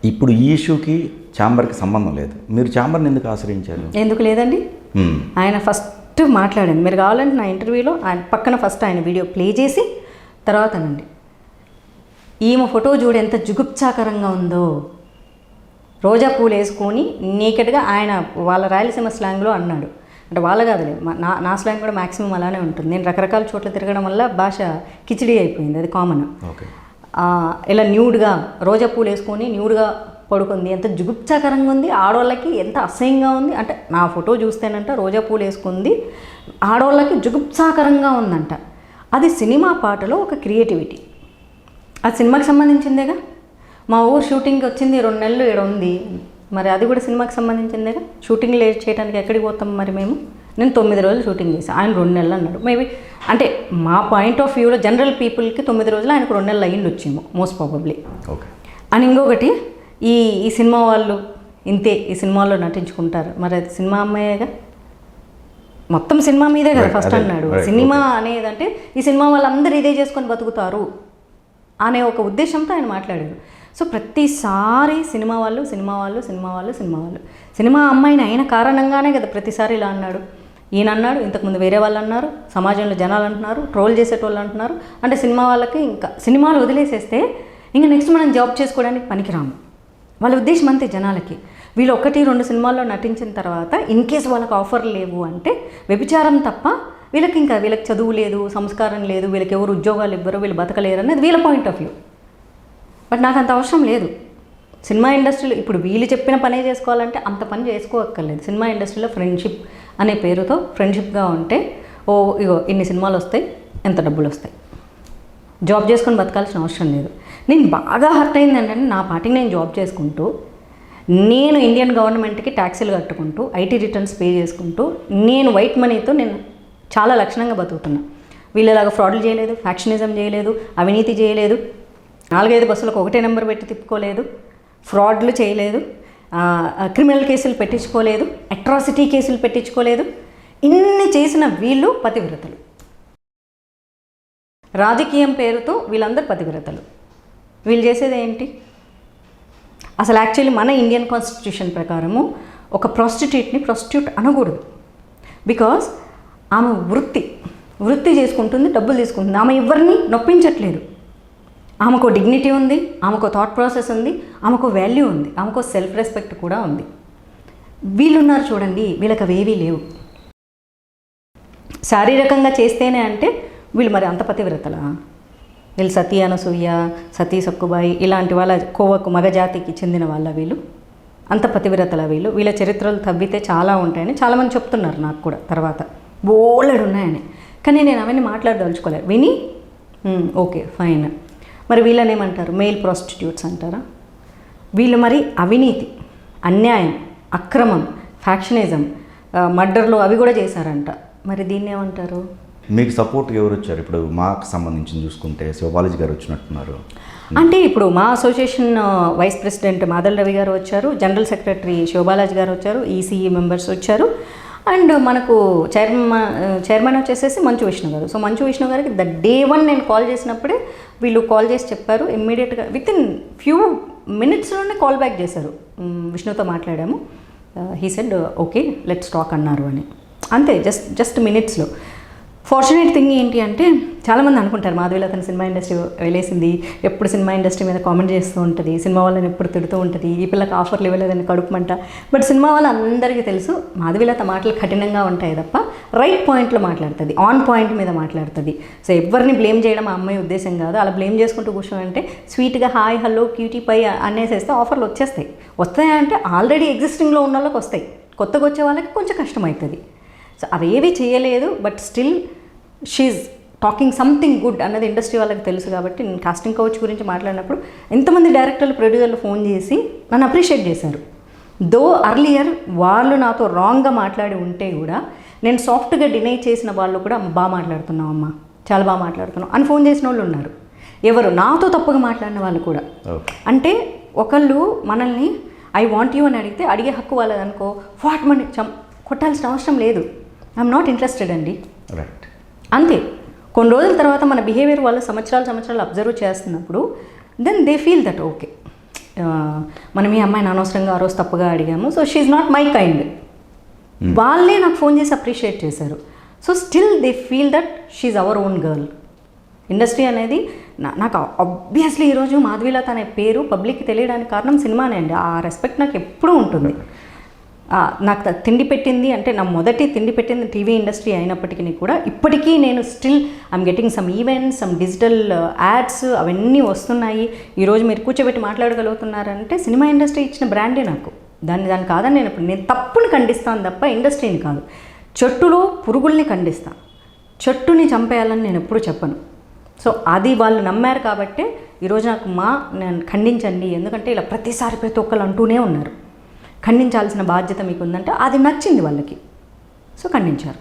ఇప్పుడు ఈ ఇష్యూకి ఛాంబర్కి సంబంధం లేదు, మీరు ఛాంబర్ని ఎందుకు ఆశ్రయించారు? ఎందుకు లేదండి, ఆయన ఫస్ట్ మాట్లాడండి. మీరు కావాలంటే నా ఇంటర్వ్యూలో ఆయన పక్కన ఫస్ట్ ఆయన వీడియో ప్లే చేసి తర్వాత అనండి, ఈమె ఫోటో చూడు ఎంత జుగుప్సాకరంగా ఉందో, రోజా పూలు వేసుకొని నేకెడ్గా ఆయన వాళ్ళ రాయలసీమ స్లాంగ్లో అన్నాడు. అంటే వాళ్ళ కాదులే, నా స్లాంగ్ కూడా మ్యాక్సిమం అలానే ఉంటుంది. నేను రకరకాల చోట్ల తిరగడం వల్ల భాష కిచిడి అయిపోయింది, అది కామన్. ఇలా న్యూడ్గా రోజా పూలు వేసుకొని న్యూడ్గా పడుకుంది, ఎంత జుగుప్సాకరంగా ఉంది, ఆడవాళ్ళకి ఎంత అసహ్యంగా ఉంది. అంటే నా ఫోటో చూస్తేనంట రోజా పూలు వేసుకుంది, ఆడవాళ్ళకి జుగుప్సాకరంగా ఉందంట. అది సినిమా పాటలో ఒక క్రియేటివిటీ, అది సినిమాకి సంబంధించిందేగా. మా ఊరు షూటింగ్కి వచ్చింది 2 నెలలు ఇక్కడ ఉంది, మరి అది కూడా సినిమాకి సంబంధించిందేగా. షూటింగ్ లేట్ చేయడానికి ఎక్కడికి పోతాం మరి మేము? నేను 9 రోజులు షూటింగ్ చేశాను, ఆయన 2 నెలలు అన్నాడు. మేబీ అంటే మా పాయింట్ ఆఫ్ వ్యూలో జనరల్ పీపుల్కి 9 రోజులు, ఆయనకు 2 నెలలు అయ్యింది వచ్చేమో మోస్ట్ ప్రాబబ్లీ. ఓకే. అని ఇంకొకటి, ఈ సినిమా వాళ్ళు ఇంతే, ఈ సినిమాల్లో నటించుకుంటారు, మరి అది సినిమా అమ్మాయేగా, మొత్తం సినిమా మీదే కదా ఫస్ట్ అన్నాడు. సినిమా అనేదంటే ఈ సినిమా వాళ్ళందరూ ఇదే చేసుకొని బతుకుతారు అనే ఒక ఉద్దేశంతో ఆయన మాట్లాడారు. సో ప్రతిసారి సినిమా వాళ్ళు సినిమా వాళ్ళు సినిమా వాళ్ళు సినిమా వాళ్ళు, సినిమా అమ్మాయిని అయిన కారణంగానే కదా ప్రతిసారి ఇలా అన్నాడు. ఈయన అన్నాడు, ఇంతకుముందు వేరే వాళ్ళు అన్నారు, సమాజంలో జనాలు అంటున్నారు, ట్రోల్ చేసేటోళ్ళు అంటున్నారు. అంటే సినిమా వాళ్ళకి ఇంకా సినిమాలు వదిలేసేస్తే ఇంకా నెక్స్ట్ మనం జాబ్ చేసుకోవడానికి పనికిరాము, వాళ్ళ ఉద్దేశం అంతే జనాలకి. వీళ్ళు 1-2 సినిమాల్లో నటించిన తర్వాత ఇన్ కేసు వాళ్ళకి ఆఫర్ లేవు అంటే వ్యభిచారం తప్ప వీళ్ళకి చదువు లేదు, సంస్కారం లేదు, వీళ్ళకి ఎవరు ఉద్యోగాలు ఇవ్వరు, వీళ్ళు బతకలేరు అనేది వీళ్ళ పాయింట్ ఆఫ్ వ్యూ. బట్ నాకు అంత అవసరం లేదు. సినిమా ఇండస్ట్రీలో ఇప్పుడు వీళ్ళు చెప్పిన పనే చేసుకోవాలంటే అంత పని చేసుకోవక్కర్లేదు. సినిమా ఇండస్ట్రీలో ఫ్రెండ్షిప్ అనే పేరుతో ఫ్రెండ్షిప్గా ఉంటే, ఇగో ఇన్ని సినిమాలు వస్తాయి, ఎంత డబ్బులు వస్తాయి, జాబ్ చేసుకొని బతకాల్సిన అవసరం లేదు. నేను బాగా హర్ట్ అయింది ఏంటంటే, నా పార్టీకి నేను జాబ్ చేసుకుంటూ, నేను ఇండియన్ గవర్నమెంట్కి ట్యాక్సీలు కట్టుకుంటూ, ఐటీ రిటర్న్స్ పే చేసుకుంటూ, నేను వైట్ మనీతో నేను చాలా లక్షణంగా బతుకుతున్నా. వీళ్ళలాగా ఫ్రాడ్లు చేయలేదు, ఫ్యాక్షనిజం చేయలేదు, అవినీతి చేయలేదు, 4-5 బస్సులకు ఒకటే నెంబర్ పెట్టి తిప్పుకోలేదు, ఫ్రాడ్లు చేయలేదు, క్రిమినల్ కేసులు పెట్టించుకోలేదు, అట్రాసిటీ కేసులు పెట్టించుకోలేదు. ఇన్ని చేసిన వీళ్ళు పతివ్రతలు. రాజకీయం పేరుతో వీళ్ళందరూ పతివ్రతలు. వీళ్ళు చేసేది ఏంటి? అసలు యాక్చువల్లీ మన ఇండియన్ కాన్స్టిట్యూషన్ ప్రకారము ఒక ప్రాస్టిట్యూట్ అనకూడదు. బికాస్ ఆమె వృత్తి చేసుకుంటుంది, డబ్బులు తీసుకుంటుంది, ఆమె ఎవరిని నొప్పించట్లేదు. ఆమెకు డిగ్నిటీ ఉంది, ఆమెకు థాట్ ప్రాసెస్ ఉంది, ఆమెకు వాల్యూ ఉంది, ఆమెకు సెల్ఫ్ రెస్పెక్ట్ కూడా ఉంది. వీళ్ళున్నారు చూడండి, వీళ్ళకి అవేవీ లేవు. శారీరకంగా చేస్తేనే అంటే వీళ్ళు మరి అంత పతివ్రతలా? వీళ్ళు సతీ అనసూయ, సతీ సక్కుబాయి ఇలాంటి వాళ్ళ కోవకు మగజాతికి చెందిన వాళ్ళ వీళ్ళు అంత పతివ్రతల వీళ్ళు. వీళ్ళ చరిత్రలు తవ్వితే చాలా ఉంటాయని చాలామంది చెప్తున్నారు నాకు కూడా, తర్వాత బోలెడు ఉన్నాయని. కానీ నేను అవన్నీ మాట్లాడదలుచుకోలేదు. విని ఓకే ఫైన్. మరి వీళ్ళని ఏమంటారు? మెయిల్ ప్రాస్టిట్యూట్స్ అంటారా? వీళ్ళు మరి అవినీతి, అన్యాయం, అక్రమం, ఫ్యాక్షనిజం, మర్డర్లు అవి కూడా చేశారంట. మరి దీన్ని ఏమంటారు? మీకు సపోర్ట్ ఎవరు వచ్చారు? ఇప్పుడు మాకు సంబంధించి చూసుకుంటే శివబాలాజీ గారు వచ్చినట్టున్నారు. అంటే ఇప్పుడు మా అసోసియేషన్ వైస్ ప్రెసిడెంట్ మాదల్ రవి గారు వచ్చారు, జనరల్ సెక్రటరీ శివబాలాజీ గారు వచ్చారు, ఈసీఈ మెంబర్స్ వచ్చారు, అండ్ మనకు చైర్మన్ వచ్చేసేసి మంచు విష్ణు గారు. సో మంచు విష్ణు గారికి డే 1 నేను కాల్ చేసినప్పుడే వీళ్ళు కాల్ చేసి చెప్పారు. ఇమ్మీడియట్గా వితిన్ ఫ్యూ మినిట్స్లోనే కాల్ బ్యాక్ చేశారు. విష్ణుతో మాట్లాడాము, he said okay let's talk అన్నారు అని. అంతే, జస్ట్ మినిట్స్లో. ఫార్చునేట్ థింగ్ ఏంటి అంటే, చాలామంది అనుకుంటారు మాధవీలత సినిమా ఇండస్ట్రీ వెళ్ళేసింది, ఎప్పుడు సినిమా ఇండస్ట్రీ మీద కామెంట్ చేస్తూ ఉంటుంది, సినిమా వాళ్ళని ఎప్పుడు తిడుతూ ఉంటుంది, ఈ పిల్లకి ఆఫర్లు ఇవ్వలేదని కడుపుమంట. బట్ సినిమా వాళ్ళందరికీ తెలుసు మాధవీలత మాటలు కఠినంగా ఉంటాయి తప్ప రైట్ పాయింట్లో మాట్లాడుతుంది, ఆన్ పాయింట్ మీద మాట్లాడుతుంది. సో ఎవరిని బ్లేమ్ చేయడం ఆ అమ్మాయి ఉద్దేశం కాదు. అలా బ్లేమ్ చేసుకుంటూ కూర్చోమంటే స్వీట్గా హాయ్ హలో క్యూటీ పై అనేసేస్తే ఆఫర్లు వచ్చేస్తాయి. వస్తాయంటే ఆల్రెడీ ఎగ్జిస్టింగ్లో ఉన్న వాళ్ళకి వస్తాయి, కొత్తగా వచ్చే వాళ్ళకి కొంచెం కష్టమవుతుంది. సో అవేవి చేయలేదు. But still she's talking something good అన్నది ఇండస్ట్రీ వాళ్ళకి తెలుసు. కాబట్టి నేను కాస్టింగ్ కౌచ్ గురించి మాట్లాడినప్పుడు ఎంతమంది డైరెక్టర్లు, ప్రొడ్యూసర్లు ఫోన్ చేసి నన్ను అప్రిషియేట్ చేశారు. దో అర్లియర్ వాళ్ళు నాతో రాంగ్గా మాట్లాడి ఉంటే కూడా నేను సాఫ్ట్గా డినై చేసిన వాళ్ళు కూడా బాగా మాట్లాడుతున్నావు అమ్మా, చాలా బాగా మాట్లాడుతున్నావు అని ఫోన్ చేసిన వాళ్ళు ఉన్నారు. ఎవరు నాతో తప్పుగా మాట్లాడిన వాళ్ళు కూడా. అంటే ఒకళ్ళు మనల్ని ఐ వాంట్ యూ అని అడిగితే అడిగే హక్కు వాళ్ళదనుకో, వాట్ మనీ కొట్టాల్సిన అవసరం లేదు. ఐఎమ్ నాట్ ఇంట్రెస్టెడ్ అండి, రైట్, అంతే. కొన్ని రోజుల తర్వాత మన బిహేవియర్ వాళ్ళు సంవత్సరాలు అబ్జర్వ్ చేస్తున్నప్పుడు then they feel that okay మనం ఈ అమ్మాయిని అనవసరంగా ఆ రోజు తప్పుగా అడిగాము, so she's not my kind. వాళ్ళే నాకు ఫోన్ చేసి అప్రిషియేట్ చేశారు. So still they feel that she's our own girl. Industry అనేది నాకు ఆబ్వియస్లీ ఈరోజు మాధవీలత అనే పేరు పబ్లిక్కి తెలియడానికి కారణం సినిమానే అండి. ఆ రెస్పెక్ట్ నాకు ఎప్పుడూ ఉంటుంది. నాకు తిండి పెట్టింది అంటే నా మొదటి తిండి పెట్టింది టీవీ ఇండస్ట్రీ అయినప్పటికీ కూడా ఇప్పటికీ నేను still I'm getting some events, some digital ads అవన్నీ వస్తున్నాయి. ఈరోజు మీరు కూర్చోబెట్టి మాట్లాడగలుగుతున్నారంటే సినిమా ఇండస్ట్రీ ఇచ్చిన బ్రాండే నాకు. దాన్ని కాదని నేను తప్పుని ఖండిస్తాను తప్ప ఇండస్ట్రీని కాదు. చెట్టులో పురుగుల్ని ఖండిస్తాను, చెట్టుని చంపేయాలని నేను ఎప్పుడూ చెప్పను. సో అది వాళ్ళు నమ్మారు కాబట్టే ఈరోజు నాకు నేను ఖండించండి, ఎందుకంటే ఇలా ప్రతిసారి ప్రతి ఒక్కరు అంటూనే ఉన్నారు, ఖండించాల్సిన బాధ్యత మీకు ఉందంటే అది నచ్చింది వాళ్ళకి, సో ఖండించారు.